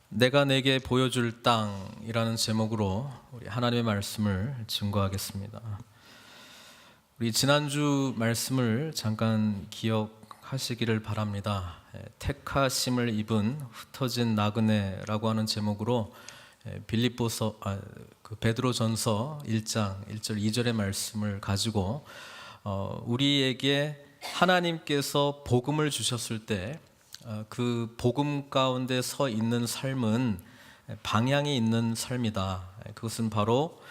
내가 내게 보여줄 땅이라는 제목으로 우리 하나님의 말씀을 증거하겠습니다. 우리 지난주 말씀을 잠깐 기억하시기를 바랍니다. 택하심을 입은 흩어진 나그네라고 하는 제목으로 빌립보서 베드로전서 1장 1절 2절의 말씀을 가지고 우리에게 하나님께서 복음을 주셨을 때 그 복음 가운데 서 있는 삶은 방향이 있는 삶이다. 그것은 바로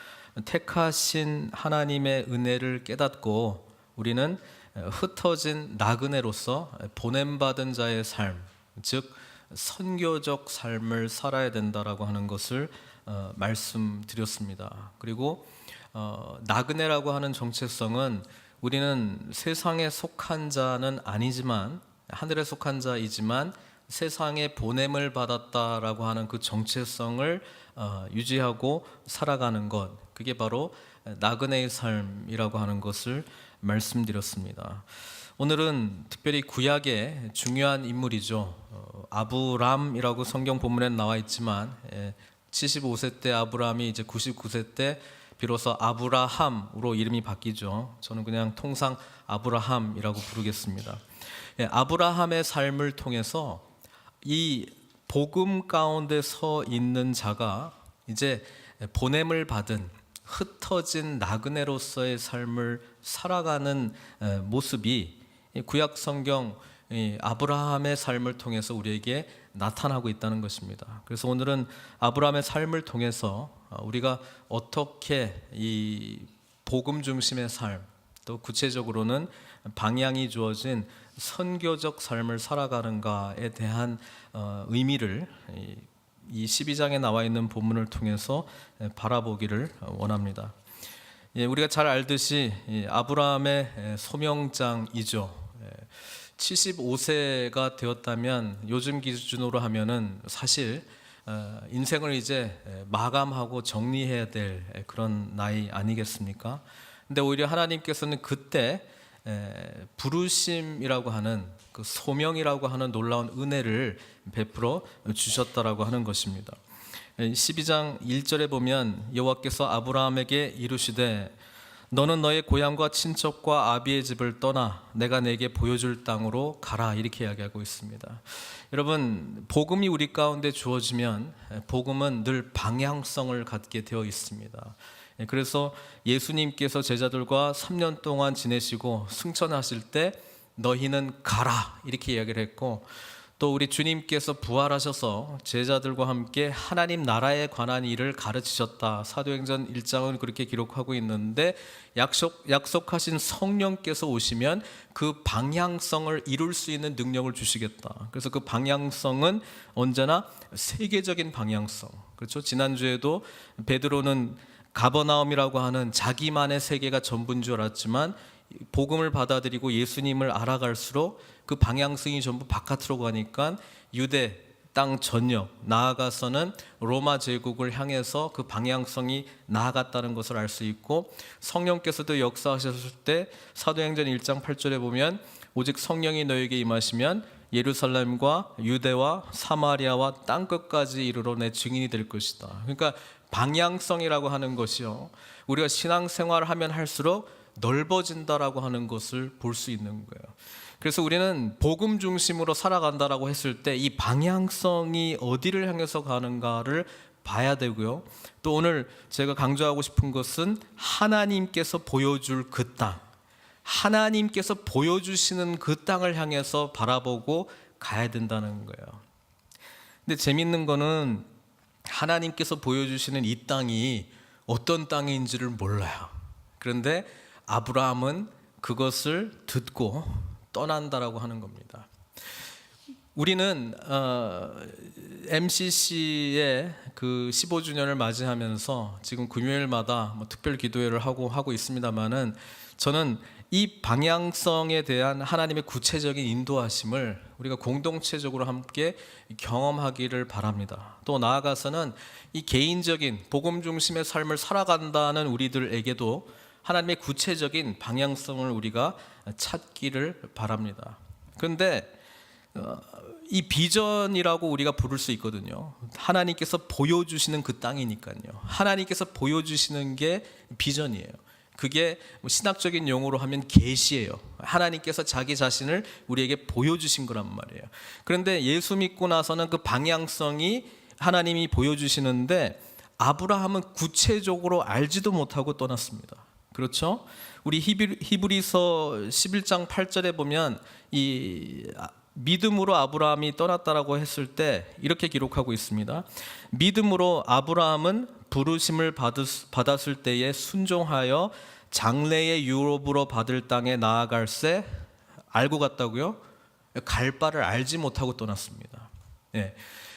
택하신 하나님의 은혜를 깨닫고 우리는 흩어진 나그네로서 보냄받은 자의 삶, 즉 선교적 삶을 살아야 된다라고 하는 것을 말씀드렸습니다. 그리고 나그네라고 하는 정체성은 우리는 세상에 속한 자는 아니지만 하늘에 속한 자이지만 세상에 보냄을 받았다라고 하는 그 정체성을 유지하고 살아가는 것, 그게 바로 나그네의 삶이라고 하는 것을 말씀드렸습니다. 오늘은 특별히 구약의 중요한 인물이죠. 아브람이라고 성경 본문에 나와 있지만 75세 때 아브람이 이제 99세 때 비로소 아브라함으로 이름이 바뀌죠. 저는 그냥 통상 아브라함이라고 부르겠습니다. 아브라함의 삶을 통해서 이 복음 가운데 서 있는 자가 이제 보냄을 받은 흩어진 나그네로서의 삶을 살아가는 모습이 구약 성경 아브라함의 삶을 통해서 우리에게 나타나고 있다는 것입니다. 그래서 오늘은 아브라함의 삶을 통해서 우리가 어떻게 이 복음 중심의 삶, 또 구체적으로는 방향이 주어진 선교적 삶을 살아가는가에 대한 의미를 이 12장에 나와 있는 본문을 통해서 바라보기를 원합니다. 우리가 잘 알듯이 아브라함의 소명장이죠. 75세가 되었다면 요즘 기준으로 하면은 사실 인생을 이제 마감하고 정리해야 될 그런 나이 아니겠습니까? 근데 오히려 하나님께서는 그때 부르심이라고 하는 그 소명이라고 하는 놀라운 은혜를 베풀어 주셨다라고 하는 것입니다. 12장 1절에 보면 여호와께서 아브라함에게 이르시되 너는 너의 고향과 친척과 아비의 집을 떠나 내가 내게 보여줄 땅으로 가라, 이렇게 이야기하고 있습니다. 여러분, 복음이 우리 가운데 주어지면 복음은 늘 방향성을 갖게 되어 있습니다. 그래서 예수님께서 제자들과 3년 동안 지내시고 승천하실 때 너희는 가라, 이렇게 이야기를 했고, 또 우리 주님께서 부활하셔서 제자들과 함께 하나님 나라에 관한 일을 가르치셨다. 사도행전 1장은 그렇게 기록하고 있는데 약속하신 성령께서 오시면 그 방향성을 이룰 수 있는 능력을 주시겠다. 그래서 그 방향성은 언제나 세계적인 방향성. 그렇죠? 지난주에도 베드로는 가버나움이라고 하는 자기만의 세계가 전부인 줄 알았지만 복음을 받아들이고 예수님을 알아갈수록 그 방향성이 전부 바깥으로 가니까 유대 땅 전역, 나아가서는 로마 제국을 향해서 그 방향성이 나아갔다는 것을 알 수 있고, 성령께서도 역사하셨을 때 사도행전 1장 8절에 보면 오직 성령이 너에게 임하시면 예루살렘과 유대와 사마리아와 땅끝까지 이르러 내 증인이 될 것이다. 그러니까 방향성이라고 하는 것이요, 우리가 신앙생활을 하면 할수록 넓어진다라고 하는 것을 볼 수 있는 거예요. 그래서 우리는 복음 중심으로 살아간다라고 했을 때 이 방향성이 어디를 향해서 가는가를 봐야 되고요. 또 오늘 제가 강조하고 싶은 것은 하나님께서 보여줄 그 땅, 하나님께서 보여주시는 그 땅을 향해서 바라보고 가야 된다는 거예요. 근데 재밌는 거는 하나님께서 보여주시는 이 땅이 어떤 땅인지를 몰라요. 그런데 아브라함은 그것을 듣고 떠난다라고 하는 겁니다. 우리는 MCC의 그 15주년을 맞이하면서 지금 금요일마다 특별 기도회를 하고 있습니다만은, 저는 이 방향성에 대한 하나님의 구체적인 인도하심을 우리가 공동체적으로 함께 경험하기를 바랍니다. 또 나아가서는 이 개인적인 복음 중심의 삶을 살아간다는 우리들에게도 하나님의 구체적인 방향성을 우리가 찾기를 바랍니다. 그런데 이 비전이라고 우리가 부를 수 있거든요. 하나님께서 보여주시는 그 땅이니까요. 하나님께서 보여주시는 게 비전이에요. 그게 신학적인 용어로 하면 계시예요. 하나님께서 자기 자신을 우리에게 보여주신 거란 말이에요. 그런데 예수 믿고 나서는 그 방향성이 하나님이 보여주시는데 아브라함은 구체적으로 알지도 못하고 떠났습니다. 그렇죠? 우리 히브리서 11장 8절에 보면 이 믿음으로 아브라함이 떠났다라고 했을 때 이렇게 기록하고 있습니다. 믿음으로 아브라함은 부르심을 받았을 때에 순종하여 장래의 유업으로 받을 땅에 나아갈새 알고 갔다고요? 갈 바를 알지 못하고 떠났습니다. 예.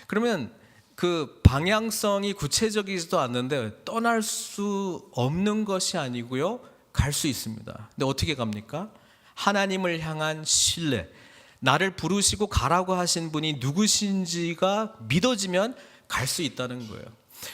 그러면 그 방향성이 구체적이지도 않는데 떠날 수 없는 것이 아니고요, 갈 수 있습니다. 근데 어떻게 갑니까? 하나님을 향한 신뢰, 나를 부르시고 가라고 하신 분이 누구신지가 믿어지면 갈 수 있다는 거예요.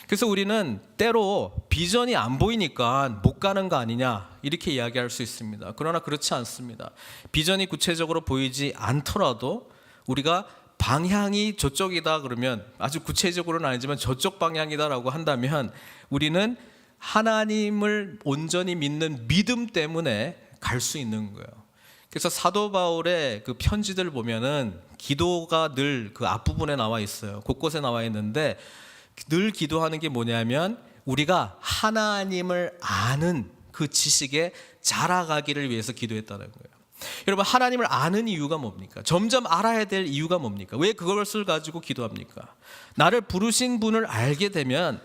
그래서 우리는 때로 비전이 안 보이니까 못 가는 거 아니냐 이렇게 이야기할 수 있습니다. 그러나 그렇지 않습니다. 비전이 구체적으로 보이지 않더라도 우리가 방향이 저쪽이다 그러면, 아주 구체적으로는 아니지만 저쪽 방향이다라고 한다면 우리는 하나님을 온전히 믿는 믿음 때문에 갈 수 있는 거예요. 그래서 사도 바울의 그 편지들 보면은 기도가 늘 그 앞부분에 나와 있어요. 곳곳에 나와 있는데 늘 기도하는 게 뭐냐면 우리가 하나님을 아는 그 지식에 자라가기를 위해서 기도했다는 거예요. 여러분, 하나님을 아는 이유가 뭡니까? 점점 알아야 될 이유가 뭡니까? 왜 그것을 가지고 기도합니까? 나를 부르신 분을 알게 되면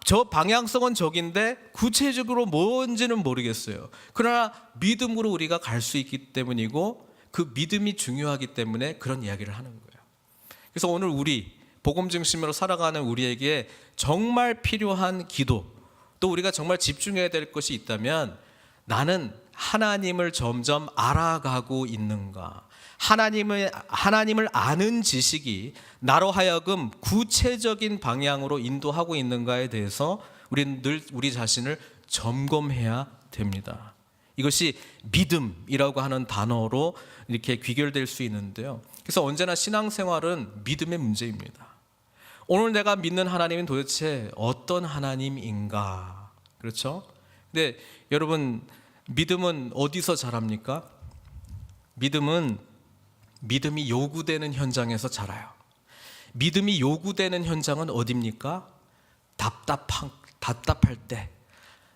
저 방향성은 저긴데 구체적으로 뭔지는 모르겠어요. 그러나 믿음으로 우리가 갈 수 있기 때문이고 그 믿음이 중요하기 때문에 그런 이야기를 하는 거예요. 그래서 오늘 우리 복음 중심으로 살아가는 우리에게 정말 필요한 기도, 또 우리가 정말 집중해야 될 것이 있다면 나는 하나님을 점점 알아가고 있는가? 하나님을 아는 지식이 나로 하여금 구체적인 방향으로 인도하고 있는가에 대해서 우리는 늘 우리 자신을 점검해야 됩니다. 이것이 믿음이라고 하는 단어로 이렇게 귀결될 수 있는데요. 그래서 언제나 신앙생활은 믿음의 문제입니다. 오늘 내가 믿는 하나님은 도대체 어떤 하나님인가? 그렇죠? 근데 여러분, 믿음은 어디서 자랍니까? 믿음이 요구되는 현장에서 자라요. 믿음이 요구되는 현장은 어디입니까? 답답할 때,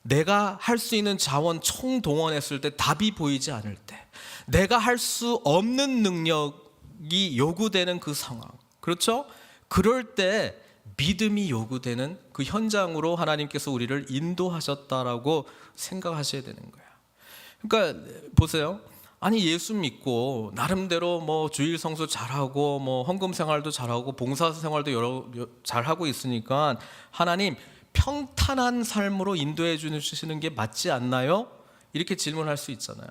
내가 할 수 있는 자원 총동원했을 때 답이 보이지 않을 때, 내가 할 수 없는 능력이 요구되는 그 상황, 그렇죠? 그럴 때 믿음이 요구되는 그 현장으로 하나님께서 우리를 인도하셨다라고 생각하셔야 되는 거예요. 그러니까 보세요. 아니, 예수 믿고 나름대로 뭐 주일 성수 잘하고 뭐 헌금 생활도 잘하고 봉사 생활도 잘하고 있으니까 하나님 평탄한 삶으로 인도해 주시는 게 맞지 않나요? 이렇게 질문할 수 있잖아요.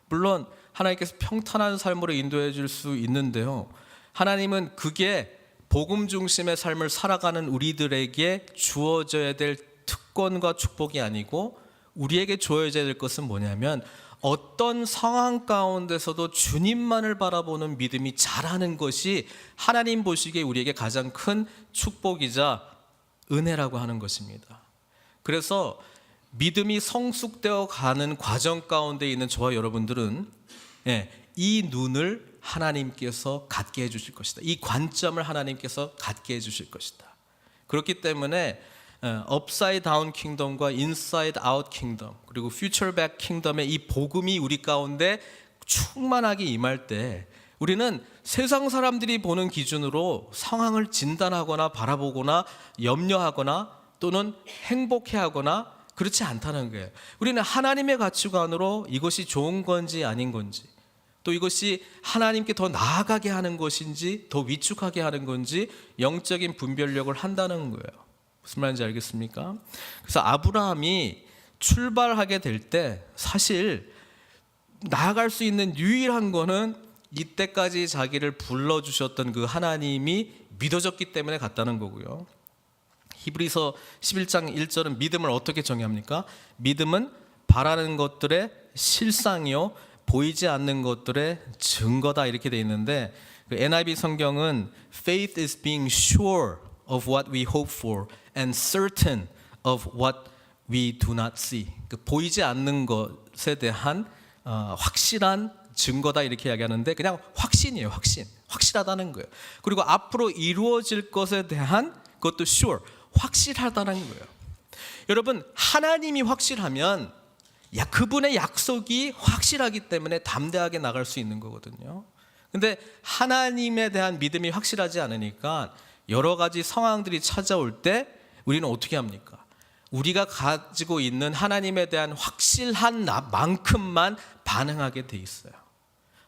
물론 하나님께서 평탄한 삶으로 인도해 줄 수 있는데요, 하나님은 그게 복음 중심의 삶을 살아가는 우리들에게 주어져야 될 특권과 축복이 아니고 우리에게 주어져야 될 것은 뭐냐면 어떤 상황 가운데서도 주님만을 바라보는 믿음이 자라는 것이 하나님 보시기에 우리에게 가장 큰 축복이자 은혜라고 하는 것입니다. 그래서 믿음이 성숙되어 가는 과정 가운데 있는 저와 여러분들은 이 눈을 하나님께서 갖게 해주실 것이다. 이 관점을 하나님께서 갖게 해주실 것이다. 그렇기 때문에 업사이드 다운 킹덤과 인사이드 아웃 킹덤, 그리고 퓨처 백 킹덤의 이 복음이 우리 가운데 충만하게 임할 때 우리는 세상 사람들이 보는 기준으로 상황을 진단하거나 바라보거나 염려하거나 또는 행복해하거나 그렇지 않다는 거예요. 우리는 하나님의 가치관으로 이것이 좋은 건지 아닌 건지, 또 이것이 하나님께 더 나아가게 하는 것인지 더 위축하게 하는 건지 영적인 분별력을 한다는 거예요. 무슨 말인지 알겠습니까? 그래서 아브라함이 출발하게 될 때 사실 나아갈 수 있는 유일한 거는 이때까지 자기를 불러주셨던 그 하나님이 믿어졌기 때문에 갔다는 거고요. 히브리서 11장 1절은 믿음을 어떻게 정의합니까? 믿음은 바라는 것들의 실상이요 보이지 않는 것들의 증거다, 이렇게 돼 있는데 그 NIV 성경은 faith is being sure of what we hope for and certain of what we do not see. 그 보이지 않는 것에 대한 확실한 증거다 이렇게 이야기하는데 그냥 확신이에요. 확실하다는 거예요. 그리고 앞으로 이루어질 것에 대한 그것도 sure, 확실하다는 거예요. 여러분, 하나님이 확실하면 그분의 약속이 확실하기 때문에 담대하게 나갈 수 있는 거거든요. 근데 하나님에 대한 믿음이 확실하지 않으니까 여러 가지 상황들이 찾아올 때 우리는 어떻게 합니까? 우리가 가지고 있는 하나님에 대한 확실한 만큼만 반응하게 돼 있어요.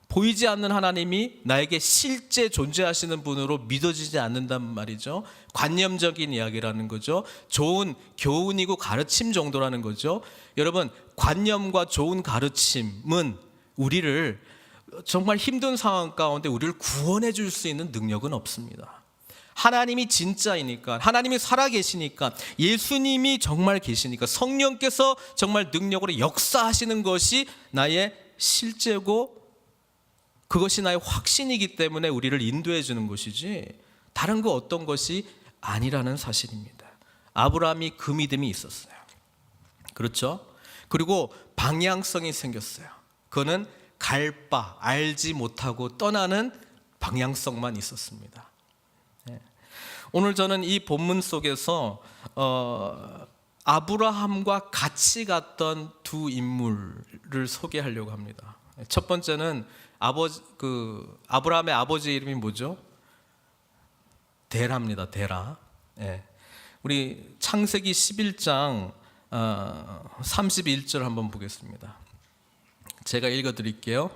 보이지 않는 하나님이 나에게 실제 존재하시는 분으로 믿어지지 않는단 말이죠. 관념적인 이야기라는 거죠. 좋은 교훈이고 가르침 정도라는 거죠. 여러분, 관념과 좋은 가르침은 우리를 정말 힘든 상황 가운데 우리를 구원해 줄 수 있는 능력은 없습니다. 하나님이 진짜이니까, 하나님이 살아계시니까, 예수님이 정말 계시니까, 성령께서 정말 능력으로 역사하시는 것이 나의 실제고 그것이 나의 확신이기 때문에 우리를 인도해 주는 것이지 다른 거 어떤 것이 아니라는 사실입니다. 아브라함이 그 믿음이 있었어요. 그렇죠? 그리고 방향성이 생겼어요. 그거는 갈 바, 알지 못하고 떠나는 방향성만 있었습니다. 오늘 저는 이 본문 속에서 아브라함과 같이 갔던 두 인물을 소개하려고 합니다. 첫 번째는 아브라함의 아버지 이름이 뭐죠? 데라입니다. 데라. 우리 창세기 11장 31절 한번 보겠습니다. 제가 읽어드릴게요.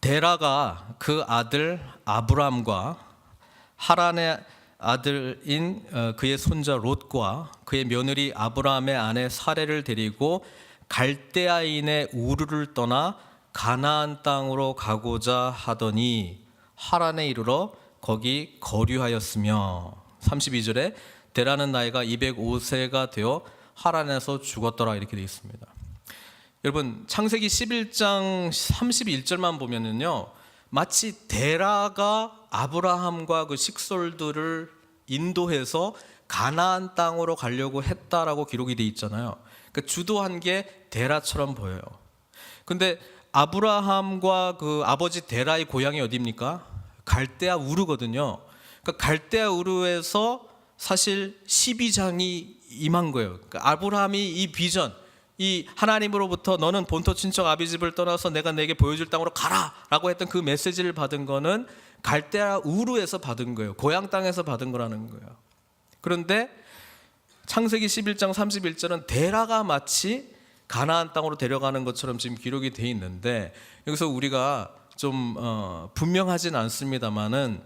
데라가 그 아들 아브람과 하란의 아들인 그의 손자 롯과 그의 며느리 아브라함의 아내 사레를 데리고 갈대아인의 우르를 떠나 가나안 땅으로 가고자 하더니 하란에 이르러 거기 거류하였으며 32절에 데라는 나이가 205세가 되어 하란에서 죽었더라 이렇게 되어 있습니다. 여러분, 창세기 11장 31절만 보면은요, 마치 데라가 아브라함과 그 식솔들을 인도해서 가나안 땅으로 가려고 했다라고 기록이 되어 있잖아요. 그러니까 주도한 게 데라처럼 보여요. 근데 아브라함과 그 아버지 데라의 고향이 어디입니까? 갈대아 우르거든요. 그러니까 갈대아 우르에서 사실 12장이 임한 거예요. 그러니까 아브라함이 이 비전, 이 하나님으로부터 너는 본토 친척 아비 집을 떠나서 내가 내게 보여줄 땅으로 가라 라고 했던 그 메시지를 받은 거는 갈대아 우르에서 받은 거예요. 고향 땅에서 받은 거라는 거예요. 그런데 창세기 11장 31절은 데라가 마치 가나안 땅으로 데려가는 것처럼 지금 기록이 돼 있는데, 여기서 우리가 좀 분명하진 않습니다만은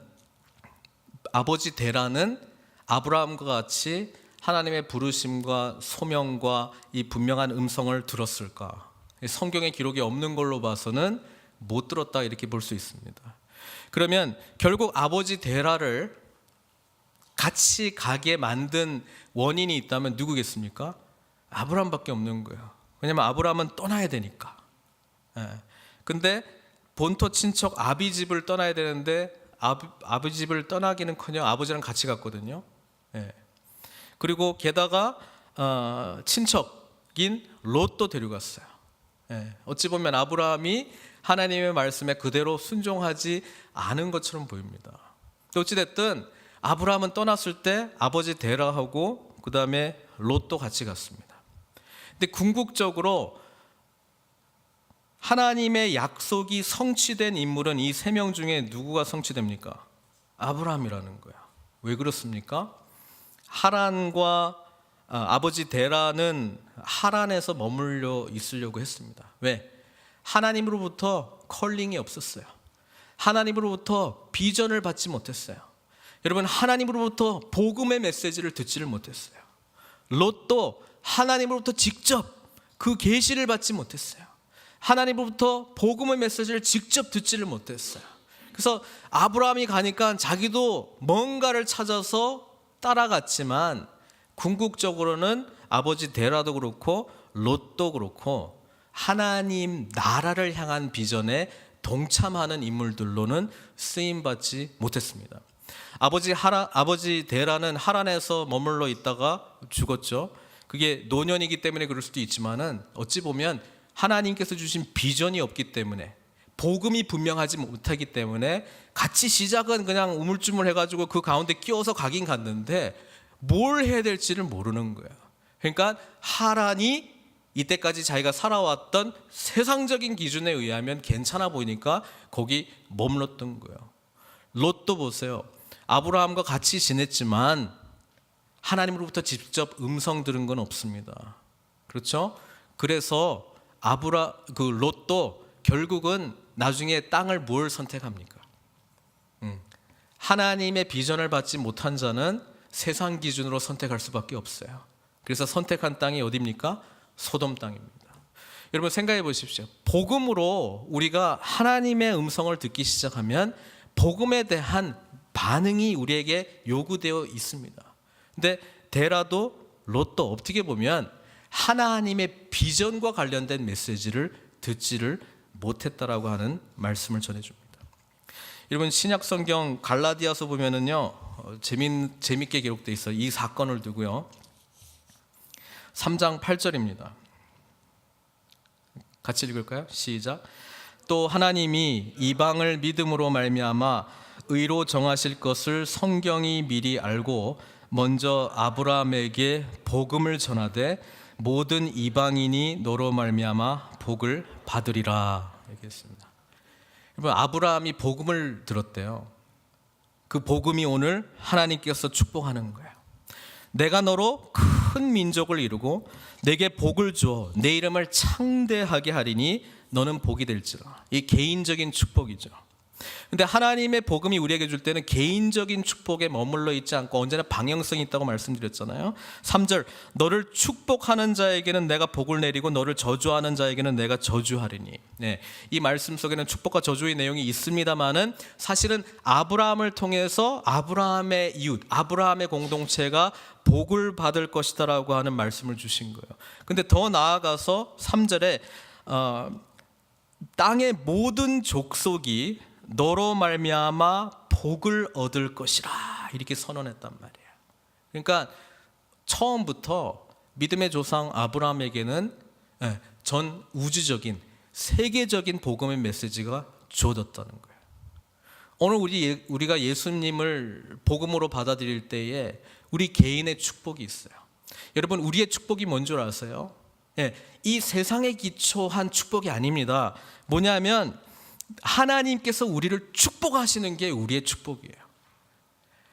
아버지 데라는 아브라함과 같이 하나님의 부르심과 소명과 이 분명한 음성을 들었을까? 성경에 기록이 없는 걸로 봐서는 못 들었다 이렇게 볼 수 있습니다. 그러면 결국 아버지 데라를 같이 가게 만든 원인이 있다면 누구겠습니까? 아브라함밖에 없는 거예요. 왜냐하면 아브라함은 떠나야 되니까. 근데 본토 친척 아비 집을 떠나야 되는데 아비 집을 떠나기는커녕 아버지랑 같이 갔거든요. 그리고 게다가 친척인 롯도 데려갔어요. 어찌 보면 아브라함이 하나님의 말씀에 그대로 순종하지 않은 것처럼 보입니다. 어찌됐든 아브라함은 떠났을 때 아버지 데라하고 그 다음에 롯도 같이 갔습니다. 근데 궁극적으로 하나님의 약속이 성취된 인물은 이 세 명 중에 누구가 성취됩니까? 아브라함이라는 거야. 왜 그렇습니까? 하란과 아버지 데라는 하란에서 머물러 있으려고 했습니다. 왜? 하나님으로부터 컬링이 없었어요. 하나님으로부터 비전을 받지 못했어요. 여러분, 하나님으로부터 복음의 메시지를 듣지를 못했어요. 롯도 하나님으로부터 직접 그 계시를 받지 못했어요. 하나님으로부터 복음의 메시지를 직접 듣지를 못했어요. 그래서 아브라함이 가니까 자기도 뭔가를 찾아서 따라갔지만 궁극적으로는 아버지 데라도 그렇고 롯도 그렇고 하나님 나라를 향한 비전에 동참하는 인물들로는 쓰임받지 못했습니다. 아버지 데라는 하란에서 머물러 있다가 죽었죠. 그게 노년이기 때문에 그럴 수도 있지만은 어찌 보면 하나님께서 주신 비전이 없기 때문에, 복음이 분명하지 못하기 때문에 같이 시작은 그냥 우물쭈물 해가지고 그 가운데 끼워서 가긴 갔는데 뭘 해야 될지를 모르는 거예요. 그러니까 하란이 이때까지 자기가 살아왔던 세상적인 기준에 의하면 괜찮아 보이니까 거기 머물렀던 거예요. 롯도 보세요. 아브라함과 같이 지냈지만 하나님으로부터 직접 음성 들은 건 없습니다. 그렇죠? 그래서 롯도 결국은 나중에 땅을 뭘 선택합니까? 하나님의 비전을 받지 못한 자는 세상 기준으로 선택할 수밖에 없어요. 그래서 선택한 땅이 어디입니까? 소돔 땅입니다. 여러분 생각해 보십시오. 복음으로 우리가 하나님의 음성을 듣기 시작하면 복음에 대한 반응이 우리에게 요구되어 있습니다. 근데 데라도 롯도 어떻게 보면 하나님의 비전과 관련된 메시지를 듣지를 못했다라고 하는 말씀을 전해줍니다. 여러분 신약 성경 갈라디아서 보면은요 재밌게 기록되어 있어요. 이 사건을 두고요. 3장 8절입니다. 같이 읽을까요? 시작. 또 하나님이 이방을 믿음으로 말미암아 의로 정하실 것을 성경이 미리 알고 먼저 아브라함에게 복음을 전하되 모든 이방인이 너로 말미암아 복을 받으리라 얘기했습니다. 여러분 아브라함이 복음을 들었대요. 그 복음이 오늘 하나님께서 축복하는 거예요. 내가 너로 큰 민족을 이루고 내게 복을 주어 내 이름을 창대하게 하리니 너는 복이 될지라. 이 개인적인 축복이죠. 근데 하나님의 복음이 우리에게 줄 때는 개인적인 축복에 머물러 있지 않고 언제나 방향성이 있다고 말씀드렸잖아요. 3절 너를 축복하는 자에게는 내가 복을 내리고 너를 저주하는 자에게는 내가 저주하리니. 이 말씀 속에는 축복과 저주의 내용이 있습니다만은 사실은 아브라함을 통해서 아브라함의 이웃, 아브라함의 공동체가 복을 받을 것이다라고 하는 말씀을 주신 거예요. 근데 더 나아가서 3절에 땅의 모든 족속이 너로 말미암아 복을 얻을 것이라 이렇게 선언했단 말이에요. 그러니까 처음부터 믿음의 조상 아브라함에게는 전 우주적인 세계적인 복음의 메시지가 주어졌다는 거예요. 오늘 우리가 예수님을 복음으로 받아들일 때에 우리 개인의 축복이 있어요. 여러분 우리의 축복이 뭔 줄 아세요? 이 세상에 기초한 축복이 아닙니다. 뭐냐면 하나님께서 우리를 축복하시는 게 우리의 축복이에요.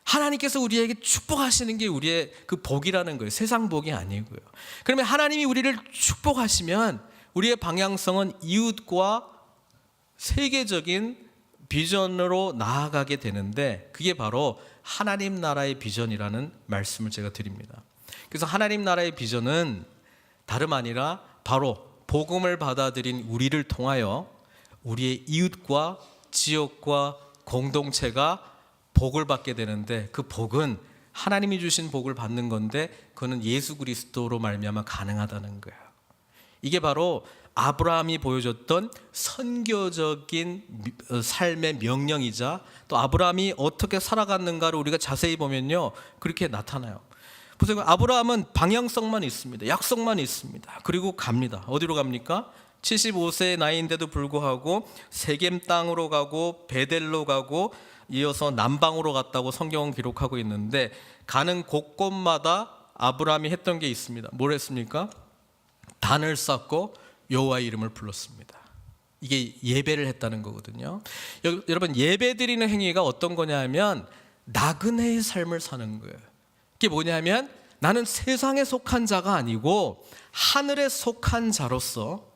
하나님께서 우리에게 축복하시는 게 우리의 그 복이라는 거예요. 세상 복이 아니고요. 그러면 하나님이 우리를 축복하시면 우리의 방향성은 이웃과 세계적인 비전으로 나아가게 되는데 그게 바로 하나님 나라의 비전이라는 말씀을 제가 드립니다. 그래서 하나님 나라의 비전은 다름 아니라 바로 복음을 받아들인 우리를 통하여 우리의 이웃과 지역과 공동체가 복을 받게 되는데 그 복은 하나님이 주신 복을 받는 건데 그거는 예수 그리스도로 말미암아 가능하다는 거예요. 이게 바로 아브라함이 보여줬던 선교적인 삶의 명령이자 또 아브라함이 어떻게 살아갔는가를 우리가 자세히 보면요 그렇게 나타나요. 보세요. 아브라함은 방향성만 있습니다. 약속만 있습니다. 그리고 갑니다. 어디로 갑니까? 75세의 나이인데도 불구하고 세겜 땅으로 가고 베델로 가고 이어서 남방으로 갔다고 성경은 기록하고 있는데 가는 곳곳마다 아브라함이 했던 게 있습니다. 뭘 했습니까? 단을 쌓고 여호와의 이름을 불렀습니다. 이게 예배를 했다는 거거든요. 여러분 예배 드리는 행위가 어떤 거냐면 나그네의 삶을 사는 거예요. 이게 뭐냐면 나는 세상에 속한 자가 아니고 하늘에 속한 자로서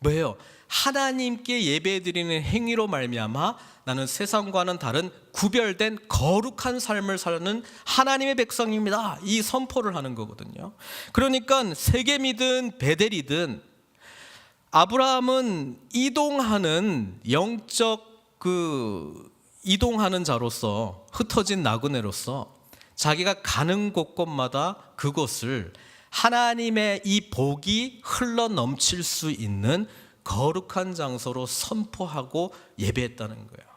뭐예요? 하나님께 예배드리는 행위로 말미암아 나는 세상과는 다른 구별된 거룩한 삶을 사는 하나님의 백성입니다. 이 선포를 하는 거거든요. 그러니까 세겜이든 베델이든 아브라함은 이동하는 영적 이동하는 자로서 흩어진 나그네로서 자기가 가는 곳곳마다 그곳을 하나님의 이 복이 흘러 넘칠 수 있는 거룩한 장소로 선포하고 예배했다는 거예요.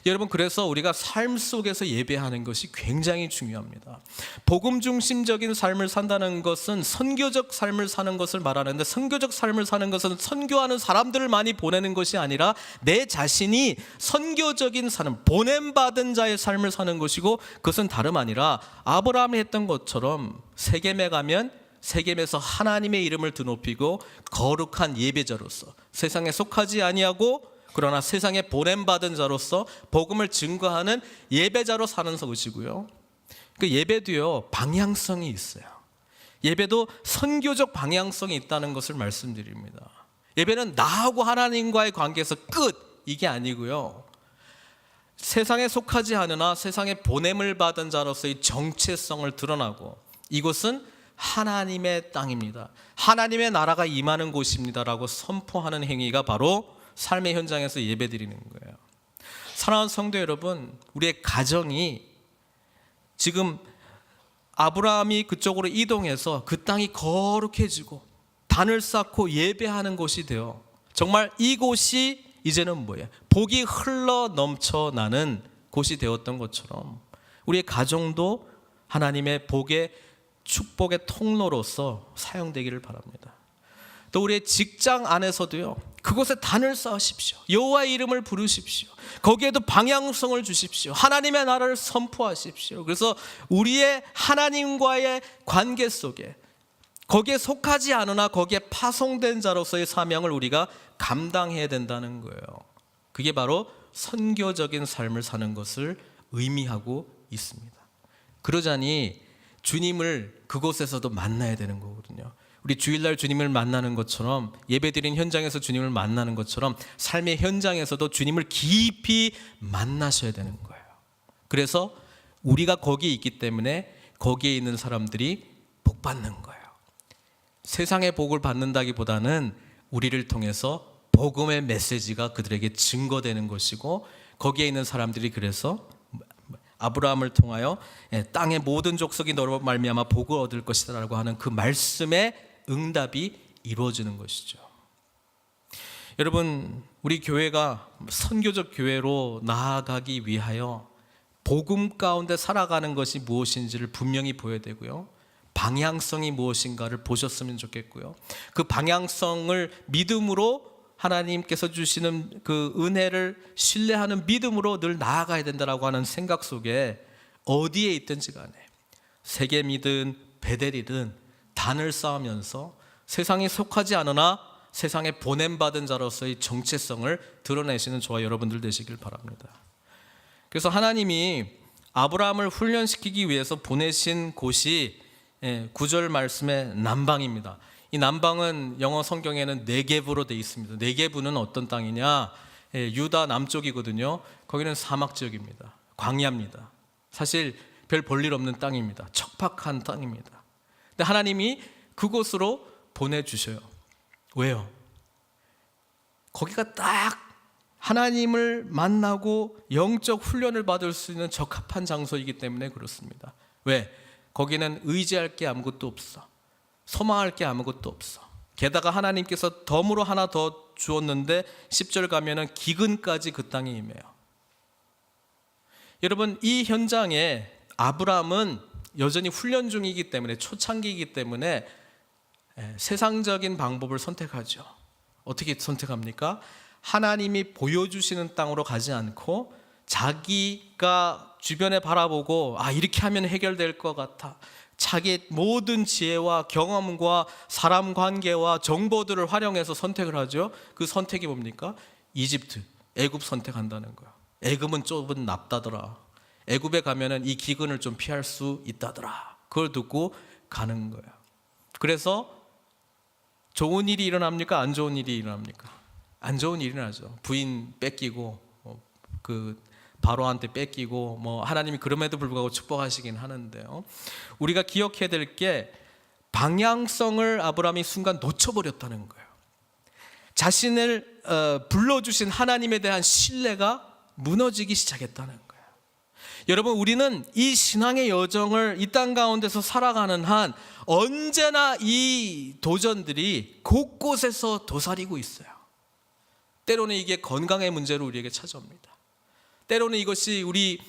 여러분, 그래서 우리가 삶 속에서 예배하는 것이 굉장히 중요합니다. 복음 중심적인 삶을 산다는 것은 선교적 삶을 사는 것을 말하는데, 선교적 삶을 사는 것은 선교하는 사람들을 많이 보내는 것이 아니라 내 자신이 선교적인 삶, 보냄받은 자의 삶을 사는 것이고, 그것은 다름 아니라 아브라함이 했던 것처럼 세겜에 가면 세겜에서 하나님의 이름을 드높이고 거룩한 예배자로서 세상에 속하지 아니하고 그러나 세상에 보냄받은 자로서 복음을 증거하는 예배자로 사는 것이고요. 그 예배도요, 방향성이 있어요. 예배도 선교적 방향성이 있다는 것을 말씀드립니다. 예배는 나하고 하나님과의 관계에서 끝, 이게 아니고요. 세상에 속하지 않으나 세상에 보냄을 받은 자로서의 정체성을 드러나고, 이곳은 하나님의 땅입니다. 하나님의 나라가 임하는 곳입니다라고 선포하는 행위가 바로 삶의 현장에서 예배드리는 거예요. 사랑하는 성도 여러분, 우리의 가정이 지금 아브라함이 그쪽으로 이동해서 그 땅이 거룩해지고 단을 쌓고 예배하는 곳이 되어 정말 이곳이 이제는 뭐예요? 복이 흘러 넘쳐나는 곳이 되었던 것처럼 우리의 가정도 하나님의 복의 축복의 통로로서 사용되기를 바랍니다. 또 우리의 직장 안에서도요, 그곳에 단을 쌓으십시오. 여호와의 이름을 부르십시오. 거기에도 방향성을 주십시오. 하나님의 나라를 선포하십시오. 그래서 우리의 하나님과의 관계 속에 거기에 속하지 않으나 거기에 파송된 자로서의 사명을 우리가 감당해야 된다는 거예요. 그게 바로 선교적인 삶을 사는 것을 의미하고 있습니다. 그러자니 주님을 그곳에서도 만나야 되는 거거든요. 우리 주일날 주님을 만나는 것처럼, 예배드린 현장에서 주님을 만나는 것처럼 삶의 현장에서도 주님을 깊이 만나셔야 되는 거예요. 그래서 우리가 거기에 있기 때문에 거기에 있는 사람들이 복 받는 거예요. 세상의 복을 받는다기보다는 우리를 통해서 복음의 메시지가 그들에게 증거되는 것이고, 거기에 있는 사람들이 그래서 아브라함을 통하여 땅의 모든 족속이 너로 말미암아 복을 얻을 것이다 라고 하는 그 말씀의 응답이 이루어지는 것이죠. 여러분, 우리 교회가 선교적 교회로 나아가기 위하여 복음 가운데 살아가는 것이 무엇인지를 분명히 보여야 되고요, 방향성이 무엇인가를 보셨으면 좋겠고요, 그 방향성을 믿음으로 하나님께서 주시는 그 은혜를 신뢰하는 믿음으로 늘 나아가야 된다라고 하는 생각 속에 어디에 있든지 간에 세겜이든 베델이든 단을 쌓으면서 세상에 속하지 않으나 세상에 보냄받은 자로서의 정체성을 드러내시는 저와 여러분들 되시길 바랍니다. 그래서 하나님이 아브라함을 훈련시키기 위해서 보내신 곳이 9절 말씀의 남방입니다. 이 남방은 영어 성경에는 네게브로 되어 있습니다. 네게브는 어떤 땅이냐? 유다 남쪽이거든요. 거기는 사막 지역입니다. 광야입니다. 사실 별 볼일 없는 땅입니다. 척박한 땅입니다. 근데 하나님이 그곳으로 보내주셔요. 왜요? 거기가 딱 하나님을 만나고 영적 훈련을 받을 수 있는 적합한 장소이기 때문에 그렇습니다. 왜? 거기는 의지할 게 아무것도 없어. 소망할 게 아무것도 없어. 게다가 하나님께서 덤으로 하나 더 주었는데 10절 가면은 기근까지 그 땅에 임해요. 여러분, 이 현장에 아브라함은 여전히 훈련 중이기 때문에, 초창기이기 때문에 세상적인 방법을 선택하죠. 어떻게 선택합니까? 하나님이 보여주시는 땅으로 가지 않고 자기가 주변에 바라보고 이렇게 하면 해결될 것 같아, 자기의 모든 지혜와 경험과 사람 관계와 정보들을 활용해서 선택을 하죠. 그 선택이 뭡니까? 이집트, 애굽 선택한다는 거야. 애굽은 좁은 납다더라. 애굽에 가면은 이 기근을 좀 피할 수 있다더라. 그걸 듣고 가는 거예요. 그래서 좋은 일이 일어납니까? 안 좋은 일이 일어납니까? 안 좋은 일이 일어나죠. 부인 뺏기고 그 바로한테 뺏기고 하나님이 그럼에도 불구하고 축복하시긴 하는데요. 우리가 기억해야 될 게 방향성을 아브라함이 순간 놓쳐버렸다는 거예요. 자신을 불러주신 하나님에 대한 신뢰가 무너지기 시작했다는 거예요. 여러분, 우리는 이 신앙의 여정을 이 땅 가운데서 살아가는 한 언제나 이 도전들이 곳곳에서 도사리고 있어요. 때로는 이게 건강의 문제로 우리에게 찾아옵니다. 때로는 이것이 우리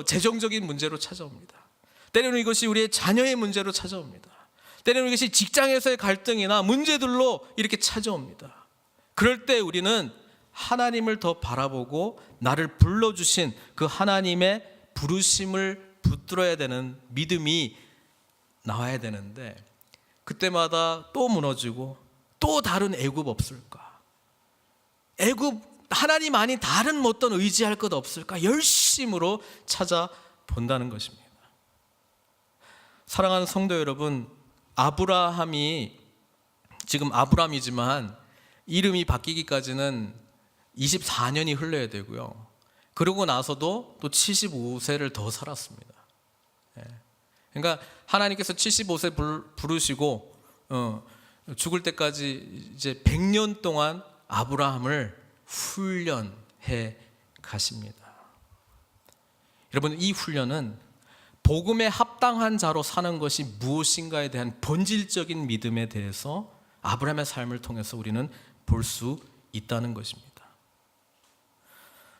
재정적인 문제로 찾아옵니다. 때로는 이것이 우리의 자녀의 문제로 찾아옵니다. 때로는 이것이 직장에서의 갈등이나 문제들로 이렇게 찾아옵니다. 그럴 때 우리는 하나님을 더 바라보고 나를 불러주신 그 하나님의 부르심을 붙들어야 되는 믿음이 나와야 되는데, 그때마다 또 무너지고 또 다른 애굽 없을까? 애굽 하나님 아닌 다른 어떤 의지할 것 없을까? 열심으로 찾아본다는 것입니다. 사랑하는 성도 여러분, 아브라함이 지금 아브람이지만 이름이 바뀌기까지는 24년이 흘러야 되고요. 그러고 나서도 또 75세를 더 살았습니다. 그러니까 하나님께서 75세 부르시고 죽을 때까지 이제 100년 동안 아브라함을 훈련해 가십니다. 여러분, 이 훈련은 복음에 합당한 자로 사는 것이 무엇인가에 대한 본질적인 믿음에 대해서 아브라함의 삶을 통해서 우리는 볼 수 있다는 것입니다.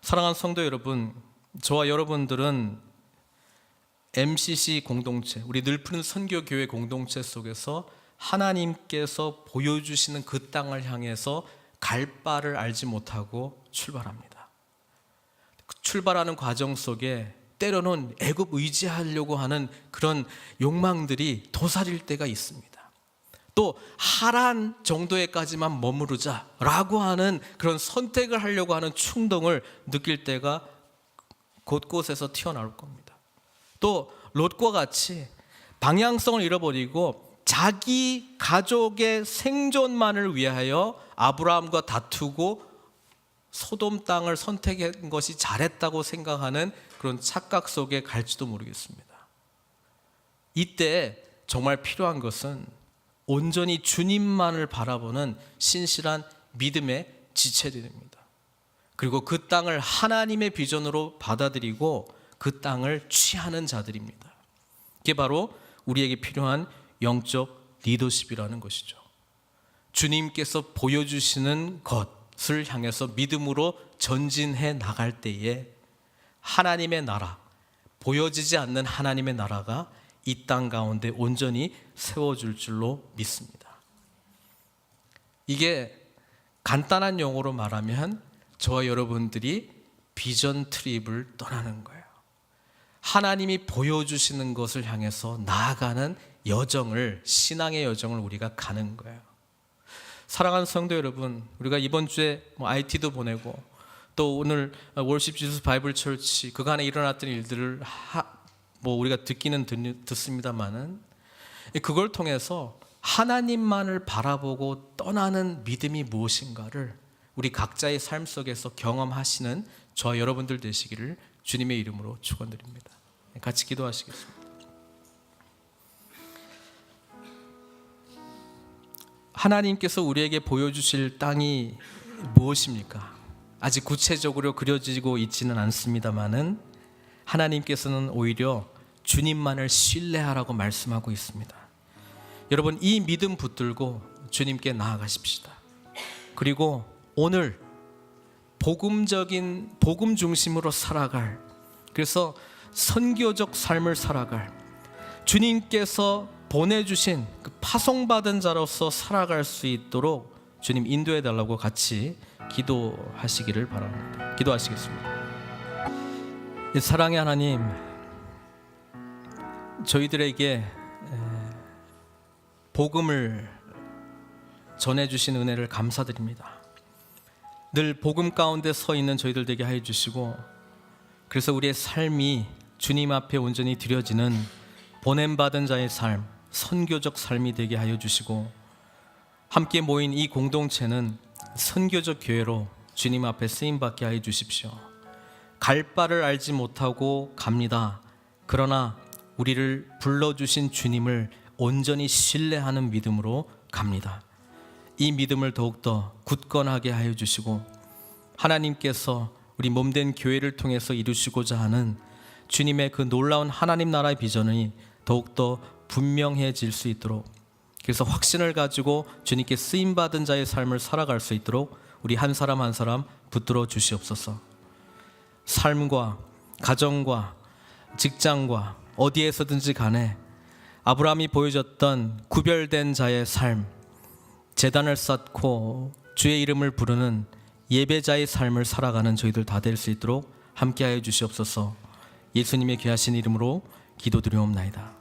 사랑하는 성도 여러분, 저와 여러분들은 MCC 공동체, 우리 늘푸른 선교교회 공동체 속에서 하나님께서 보여주시는 그 땅을 향해서 갈 바를 알지 못하고 출발합니다. 출발하는 과정 속에 때로는 애굽 의지하려고 하는 그런 욕망들이 도사릴 때가 있습니다. 또 하란 정도에까지만 머무르자라고 하는 그런 선택을 하려고 하는 충동을 느낄 때가 곳곳에서 튀어나올 겁니다. 또 롯과 같이 방향성을 잃어버리고 자기 가족의 생존만을 위하여 아브라함과 다투고 소돔 땅을 선택한 것이 잘했다고 생각하는 그런 착각 속에 갈지도 모르겠습니다. 이때 정말 필요한 것은 온전히 주님만을 바라보는 신실한 믿음의 지체들입니다. 그리고 그 땅을 하나님의 비전으로 받아들이고 그 땅을 취하는 자들입니다. 이게 바로 우리에게 필요한 영적 리더십이라는 것이죠. 주님께서 보여주시는 것을 향해서 믿음으로 전진해 나갈 때에 하나님의 나라, 보여지지 않는 하나님의 나라가 이 땅 가운데 온전히 세워질 줄로 믿습니다. 이게 간단한 용어로 말하면 저와 여러분들이 비전 트립을 떠나는 거예요. 하나님이 보여주시는 것을 향해서 나아가는 여정을, 신앙의 여정을 우리가 가는 거예요. 사랑하는 성도 여러분, 우리가 이번 주에 IT도 보내고 또 오늘 월십 지수 바이블 철치 그간에 일어났던 일들을 우리가 듣기는 듣습니다만은 그걸 통해서 하나님만을 바라보고 떠나는 믿음이 무엇인가를 우리 각자의 삶 속에서 경험하시는 저와 여러분들 되시기를 주님의 이름으로 축원드립니다. 같이 기도하시겠습니다. 하나님께서 우리에게 보여주실 땅이 무엇입니까? 아직 구체적으로 그려지고 있지는 않습니다만은 하나님께서는 오히려 주님만을 신뢰하라고 말씀하고 있습니다. 여러분, 이 믿음 붙들고 주님께 나아가십시다. 그리고 오늘 복음 중심으로 살아갈, 그래서 선교적 삶을 살아갈, 주님께서 보내주신 그 파송받은 자로서 살아갈 수 있도록 주님 인도해 달라고 같이 기도하시기를 바랍니다. 기도하시겠습니다. 사랑의 하나님, 저희들에게 복음을 전해주신 은혜를 감사드립니다. 늘 복음 가운데 서 있는 저희들 되게 하여 주시고, 그래서 우리의 삶이 주님 앞에 온전히 드려지는 보냄받은 자의 삶, 선교적 삶이 되게 하여 주시고, 함께 모인 이 공동체는 선교적 교회로 주님 앞에 쓰임받게 하여 주십시오. 갈 바를 알지 못하고 갑니다. 그러나 우리를 불러주신 주님을 온전히 신뢰하는 믿음으로 갑니다. 이 믿음을 더욱더 굳건하게 하여 주시고, 하나님께서 우리 몸된 교회를 통해서 이루시고자 하는 주님의 그 놀라운 하나님 나라의 비전이 더욱더 분명해질 수 있도록, 그래서 확신을 가지고 주님께 쓰임받은 자의 삶을 살아갈 수 있도록 우리 한 사람 한 사람 붙들어 주시옵소서. 삶과 가정과 직장과 어디에서든지 간에 아브라함이 보여줬던 구별된 자의 삶, 제단을 쌓고 주의 이름을 부르는 예배자의 삶을 살아가는 저희들 다 될 수 있도록 함께하여 주시옵소서. 예수님의 귀하신 이름으로 기도드리옵나이다.